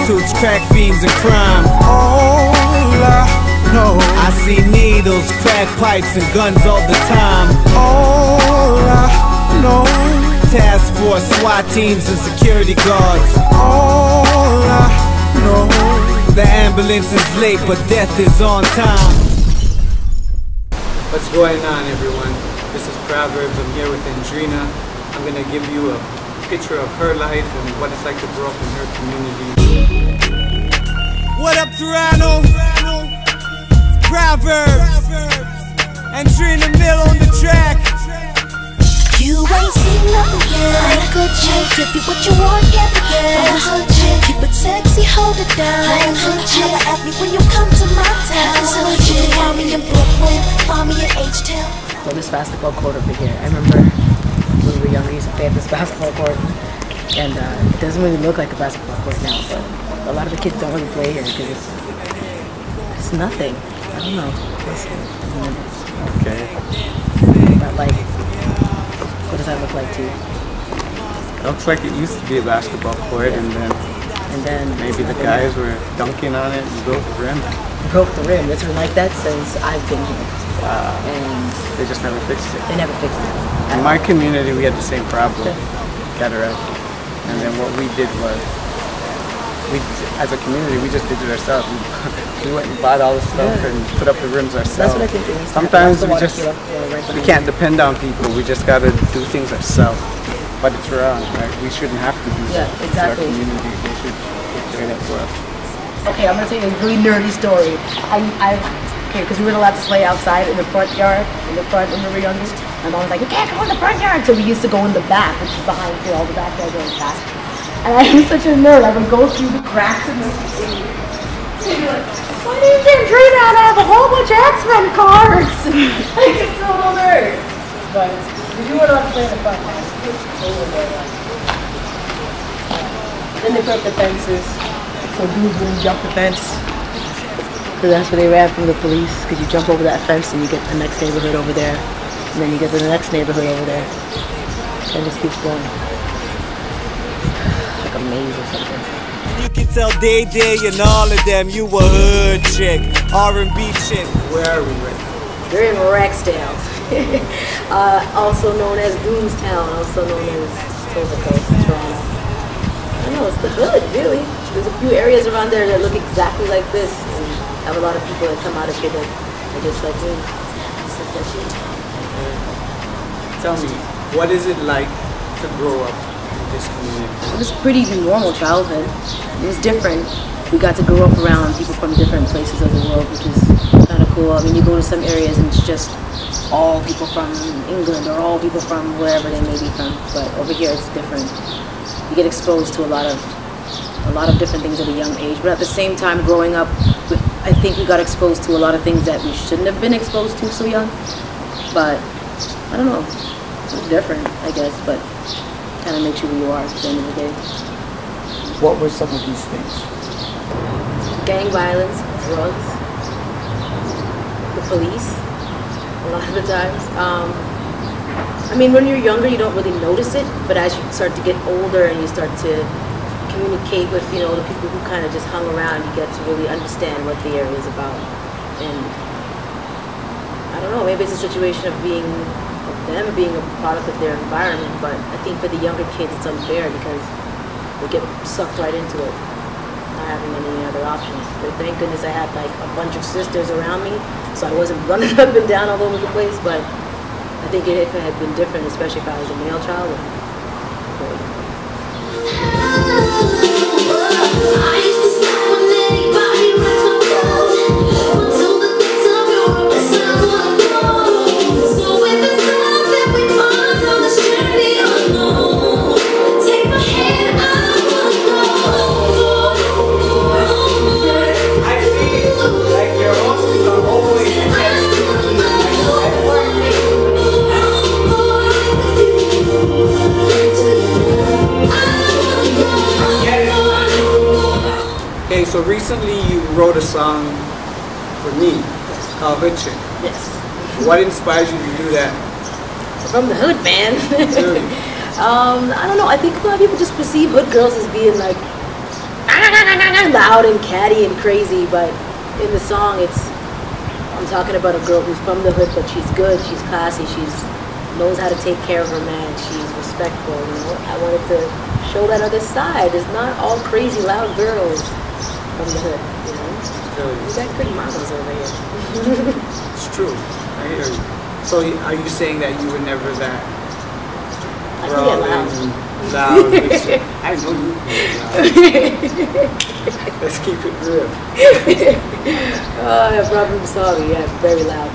prostitutes, crack fiends, and crime. All I know, I see needles, crack pipes, and guns all the time. All I know, task force, SWAT teams, and security guards. All I know, the ambulance is late, but death is on time. What's going on, everyone? This is Proverbs. I'm here with Andreena. I'm going to give you a picture of her life and what it's like to grow up in her community. What up, Toronto? It's Proverbs. Andreena Mill on the track. You ain't seen nothing yet. I'm a good chick. Give you what you want, yeah, I'm a good chick. Keep it sexy, hold it down. I'm a good chick. Holla at me when you come to my town. I'm a good chick. Find me in Brooklyn, find me in H-Town. So this basketball court over here, I remember when we were younger, we used to play at this basketball court, and it doesn't really look like a basketball court now, but a lot of the kids don't really play here because it's nothing. I don't know. Okay. But like, what does that look like to you? It looks like it used to be a basketball court, yeah. and then maybe the guys were dunking on it and broke the rim. Broke the rim. It's been like that since I've been here. Wow. And they just never fixed it. They never fixed it. In my community, we had the same problem, cataract. And then what we did was, as a community, we just did it ourselves. We went and bought all the stuff and put up the rims ourselves. That's what I think. Sometimes we can't depend on people. We just got to do things ourselves. But it's wrong, right? We shouldn't have to do that. Yeah, exactly. Our community, they should do that for us. Okay, I'm gonna tell you a really nerdy story. Because we weren't allowed to play outside in the front yard, in the front when we were younger. My mom was like, you can't go in the front yard. So we used to go in the back, which is behind here, all the backyard going back. And I was such a nerd. I would go through the cracks in the city. And be like, why didn't you Andreena and I have a whole bunch of X-Men cards? Like, it's so nerd. But we weren't allowed to play in the front yard. Then they put up the fences, so dudes wouldn't jump the fence. So that's where they ran from the police, because you jump over that fence and you get the next neighborhood over there, and then you get to the next neighborhood over there, and it just keeps going. Like a maze or something. You can tell Day and all of them, you a hood chick, R&B chick. Where are we right now? They're in Rexdale, also known as Doomstown, also known as Toronto. I don't know, it's the hood, really. There's a few areas around there that look exactly like this. I have a lot of people that come out of here that are just like me. Tell me, what is it like to grow up in this community? It was a pretty normal childhood. It was different. We got to grow up around people from different places of the world, which is kind of cool. I mean, you go to some areas and it's just all people from England or all people from wherever they may be from. But over here it's different. You get exposed to a lot of different things at a young age. But at the same time, growing up, I think we got exposed to a lot of things that we shouldn't have been exposed to so young. But I don't know. It's different, I guess, but kind of makes you who you are at the end of the day. What were some of these things? Gang violence, drugs, the police, a lot of the times. I mean, when you're younger, you don't really notice it, but as you start to get older and you start to communicate with, you know, the people who kind of just hung around, you get to really understand what the area is about. And I don't know, maybe it's a situation of being a product of their environment, but I think for the younger kids it's unfair because they get sucked right into it, not having any other options. But thank goodness I had like a bunch of sisters around me, so I wasn't running up and down all over the place, but I think if it had been different, especially if I was a male child. So recently you wrote a song for me called Hood Chick. Yes. What inspires you to do that? From the hood, man. I don't know. I think a lot of people just perceive hood girls as being like loud and catty and crazy, but in the song I'm talking about a girl who's from the hood, but she's good, she's classy, she's knows how to take care of her man, she's respectful, you know. I wanted to show that other side. It's not all crazy loud girls from the hood, you know. We got good mamas over here. It's true. I hear you. So are you saying that you were never that brawling, loud? I know you were loud. Let's keep it real. Problem solving, yeah, very loud.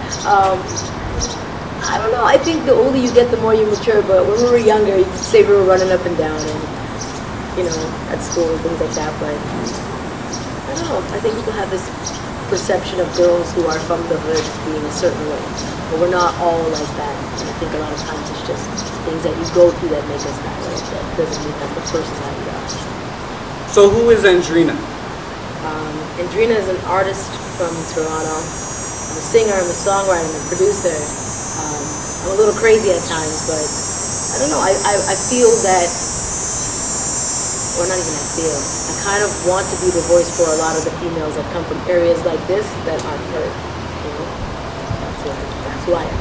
I don't know, I think the older you get, the more you mature, but when we were younger, you could say we were running up and down and, you know, at school and things like that, but I don't know, I think people have this perception of girls who are from the hood being a certain way, but we're not all like that, and I think a lot of times it's just things that you go through that make us that way, that doesn't mean that's the personality of us. So who is Andreena? Andreena is an artist from Toronto. I'm a singer, I'm a songwriter, I'm a producer. I'm a little crazy at times, but I don't know, I feel that, or not even I feel, I kind of want to be the voice for a lot of the females that come from areas like this that aren't heard, you know? That's who I am.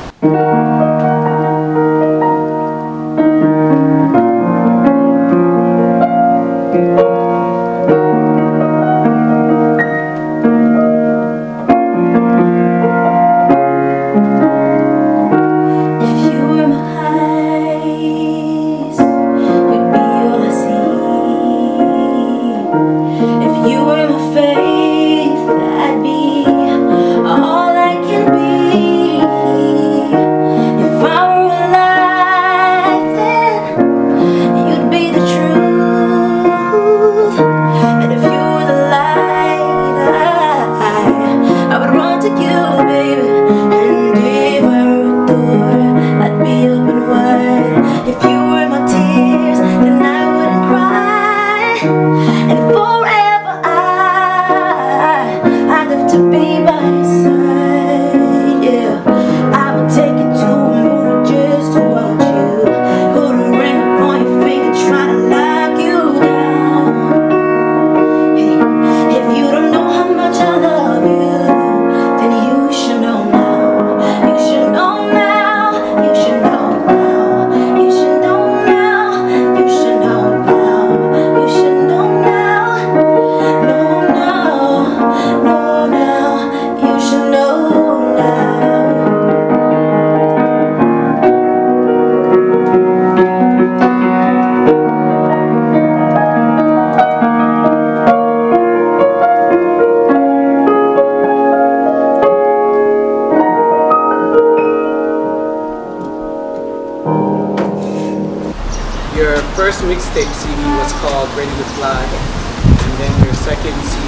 Your first mixtape CD was called Ready to Fly, and then your second CD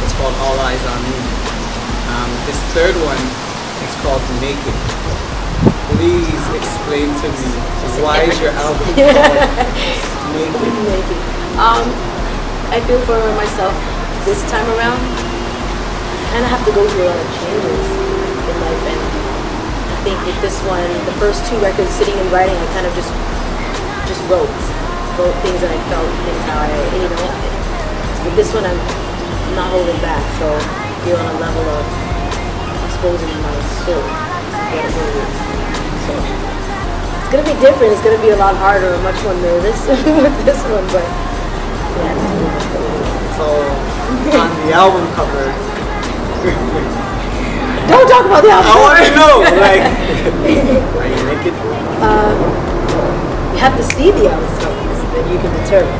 was called All Eyes on Me. This third one is called Naked. Please explain to me, why is your album called Naked? I feel for myself this time around, I kind of have to go through a lot of changes in life, and I think with this one, the first two records, sitting and writing, I kind of just wrote things that I felt, things how I, you know. With this one, I'm not holding back, so I feel on a level of exposing my soul. So it's gonna be different. It's gonna be a lot harder. I'm much more nervous with this one, but yeah. So on the album cover, don't talk about the album. I want to know, like, are you naked? You have to see the album cover, so then you can determine.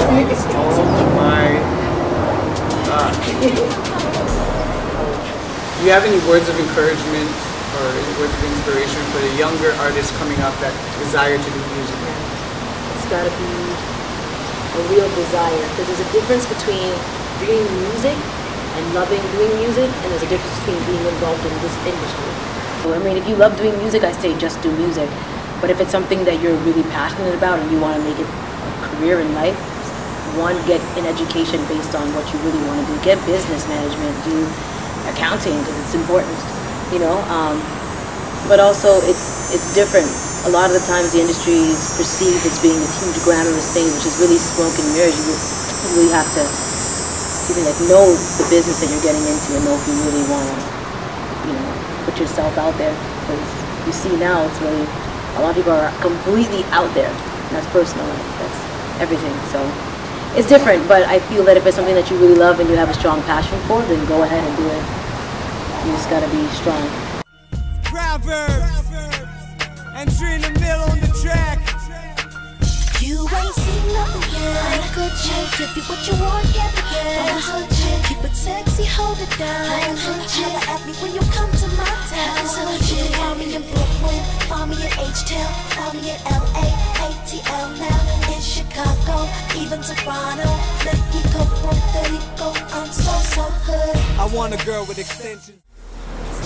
Oh my God. Do you have any words of encouragement or any words of inspiration for the younger artists coming up that desire to do music? It's got to be a real desire, because there's a difference between doing music and loving doing music, and there's a difference between being involved in this industry. So, I mean, if you love doing music, I say just do music. But if it's something that you're really passionate about and you want to make it a career in life, one, get an education based on what you really want to do. Get business management, do accounting, because it's important, you know. But also, it's different a lot of the times the industry is perceived as being this huge glamorous thing, which is really smoke and mirrors. You really have to even like know the business that you're getting into and know if you really want to, you know, put yourself out there. Because you see now, it's really, a lot of people are completely out there. And that's personal life, that's everything. So it's different, but I feel that if it's something that you really love and you have a strong passion for, then go ahead and do it. You just gotta be strong. Proverbs, Andreena on the track. You ain't seen nothing yet. I'm a good chick, give you what you want, yeah, yeah. I'm a good chick, keep it sexy, hold it down. I'm a good chick, at me when you come to my town. I'm a good chick, find me in Brooklyn, find me in H-Town, find me in LA, ATL now, in Chicago, even Toronto, Mexico, Puerto Rico. I'm so hood. I want a girl with extensions.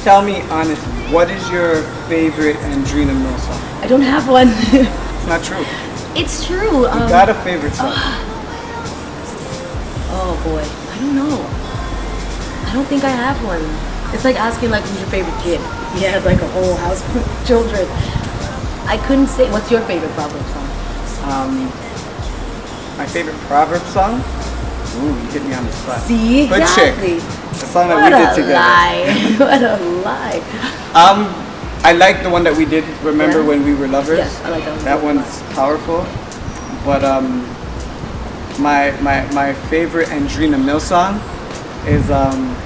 Tell me honestly, what is your favorite Andreena song? I don't have one. It's not true. It's true. You got a favorite song? Oh boy, I don't know. I don't think I have one. It's like asking like who's your favorite kid. You had like a whole house full of children. I couldn't say. What's your favorite Proverbs song? My favorite Proverbs song? Ooh, you hit me on the spot. See, Good exactly. Chick. The song that we did together. What a lie. I like the one that we did, remember, Yeah. when we were lovers? Yes, I like that one. That one's powerful. But my favorite Andreena song is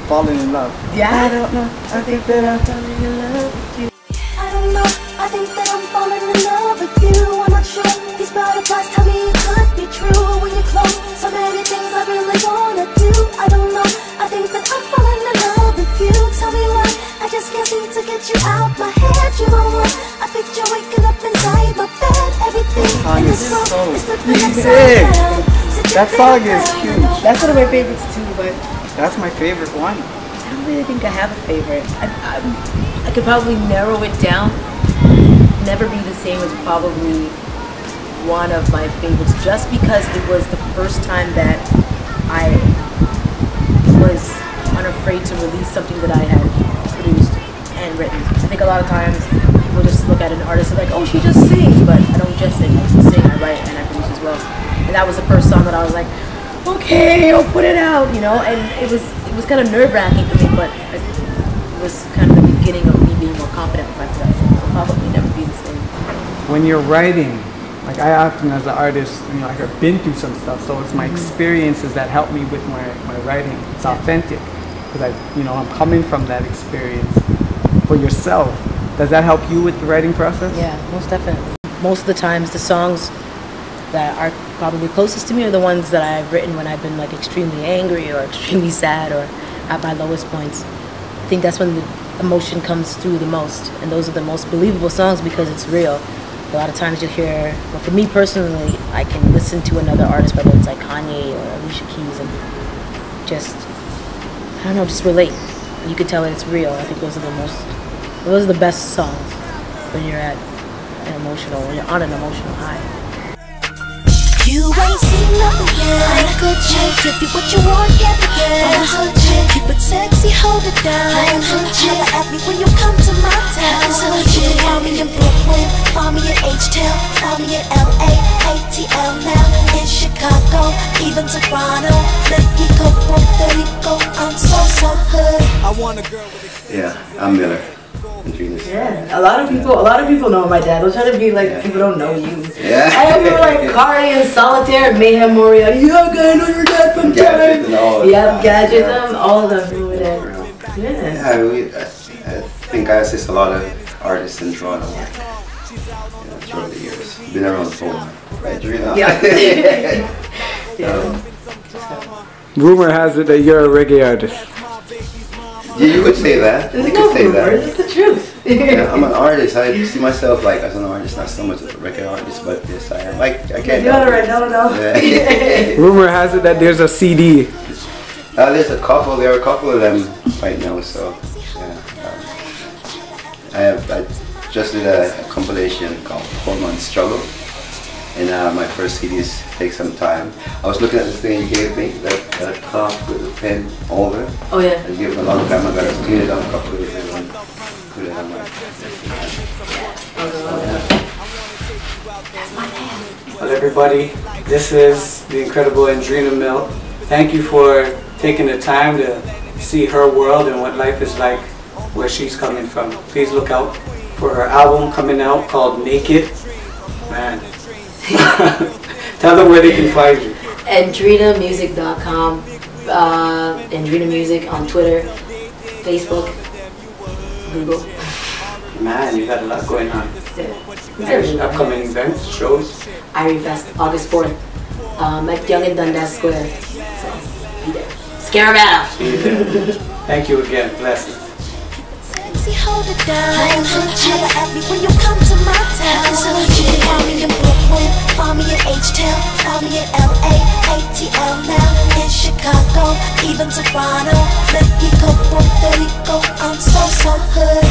Falling in Love. Yeah. I don't know. I think that I'm falling in love with you. I don't know, I think that I'm falling in love with you. I'm not sure, these butterflies tell me it could be true. When you're close, so many things I really wanna do. I don't know, I think that I'm falling in love with you. Tell me why, I just can't seem to get you out my head. You know what, I picture waking up inside my bed. Everything Song in is this world so is flipping big. upside down. That song is huge. That's one of my favorites too, but That's my favorite one. I don't really think I have a favorite. I could probably narrow it down. Never Be the Same is probably one of my favorites, just because it was the first time that I was unafraid to release something that I had produced and written. I think a lot of times people just look at an artist and like, oh, she just sings, but I don't just sing. I also sing, I write, and I produce as well. And that was the first song that I was like, okay, I'll put it out, you know. And it was kind of nerve-wracking for me, but it was kind of the beginning of me being more confident with myself. I'll probably never be the same. When you're writing, like I often as an artist, you know, I've been through some stuff, so it's my experiences that help me with my writing. It's authentic, because I'm coming from that experience. For yourself, does that help you with the writing process? Yeah, most definitely. Most of the times, the songs that are probably closest to me are the ones that I've written when I've been like extremely angry or extremely sad or at my lowest points. I think that's when the emotion comes through the most, and those are the most believable songs because it's real. A lot of times you'll hear, well, for me personally, I can listen to another artist, whether it's like Kanye or Alicia Keys, and just, I don't know, just relate. You can tell that it's real. I think those are the best songs when you're when you're on an emotional high. You ain't seen nothing yet. I'm a good chick, give you what you want, yeah, yeah. I'm a good chick, keep it sexy, hold it down. I'm a good chick, at me when you come to my town. I'm a good chick, find me in Brooklyn, find me in H-Town, find me in LA, ATL now, in Chicago, even Toronto, Mexico, Puerto Rico. I'm so hood. I want a girl with extensions. Yeah, I'm Miller. Yeah, a lot of people know my dad. They're trying to be like people don't know you. Yeah. I have people like Kari and Solitaire, Mayhem Moriarty. Yeah, I know your dad from Gadget time. and all. Yeah, Gadget, all of them know my dad. Yeah. I think I assist a lot of artists in Toronto throughout the years. Been around for right, Andreena? Yeah. Rumor has it that you're a reggae artist. Yeah, you could say that. There's You no could say rumor, that. it's the truth. Yeah, I'm an artist. I see myself like as an artist, not so much as a record artist, but yes, I am. I can't. You're alright, no. Yeah. Rumor has it that there's a CD. There's a couple. There are a couple of them right now. So yeah, I just did a compilation called 4 Months Struggle, and my first CDs take some time. I was looking at this thing you gave me, that cloth with the pen over. Oh yeah. I gave it a long time. I got to clean it up a couple of days and put it on my. Well, everybody, this is the incredible Andreena Mill. Thank you for taking the time to see her world and what life is like where she's coming from. Please look out for her album coming out called Naked. Man. Tell them where they can find you. AndreenaMusic.com, Andreena Music on Twitter, Facebook, Google. Man, you got a lot going on. Everything. Upcoming events, shows. Irie Fest, August 4th, at Young and Dundas Square. So, be there. Scare 'em out! Be there. Thank you again. Blessings. Sexy, hold it down. Holla at me when you come to my town. You can find me in Brooklyn, find me in H-Town, find me in LA, ATL now, in Chicago, even Toronto, Mexico, Puerto Rico. I'm so hood.